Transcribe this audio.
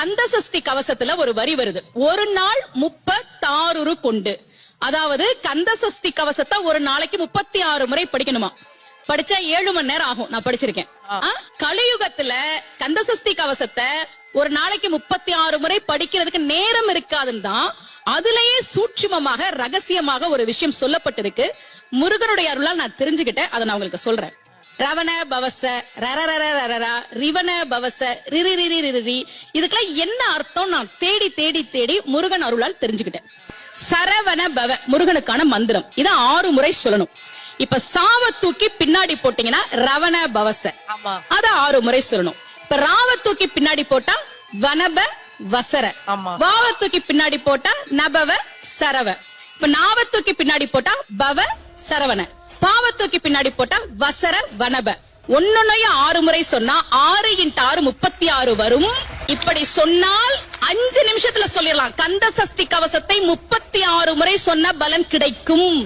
கந்த சஷ்டி கவசத்துல ஒரு வரி வருது, ஒரு நாள் 36 கொண்டு. அதாவது கந்த சஷ்டி கவசத்தை ஒரு நாளைக்கு 36 முறை படிக்கணுமா. படிச்சா 7 மணி நேரம் ஆகும். நான் படிச்சிருக்கேன். கலியுகத்துல கந்த சஷ்டி கவசத்தை ஒரு நாளைக்கு 36 முறை படிக்கிறதுக்கு நேரம் இருக்காதுன்னு தான் அதுலயே சூட்சுமமாக ரகசியமாக ஒரு விஷயம் சொல்லப்பட்டிருக்கு. முருகனுடைய அருளால் நான் தெரிஞ்சுக்கிட்டேன். அதை நான் உங்களுக்கு சொல்றேன். ரவண பவச ரரரரரரா ரிவண பவச ரிரிரிரிரிரி, இதுக்கெல்லாம் என்ன அர்த்தம் நான் தேடி தேடி தேடி முருகன் அருளால் தெரிஞ்சுக்கிட்டேன். சரவண பவ முருகனுக்கான மந்திரம். இத 6 முறை சொல்லணும். இப்ப சாவ தூக்கி பின்னாடி போட்டீங்கன்னா ரவண பவச, அத 6 முறை சொல்லணும். இப்ப ராவ தூக்கி பின்னாடி போட்டா வனப வசர, வாவ தூக்கி பின்னாடி போட்டா நபவ சரவ, இப்ப நாவ தூக்கி பின்னாடி போட்டா பவ சரவண, பாவ தூக்கி பின்னாடி போட்டா வசர வனப. ஒன்னொன்னையும் 6 முறை சொன்னா 6 × 6 36 வரும். இப்படி சொன்னால் 5 நிமிஷத்துல சொல்லிடலாம். கந்த சஷ்டி கவசத்தை 36 முறை சொன்ன பலன் கிடைக்கும்.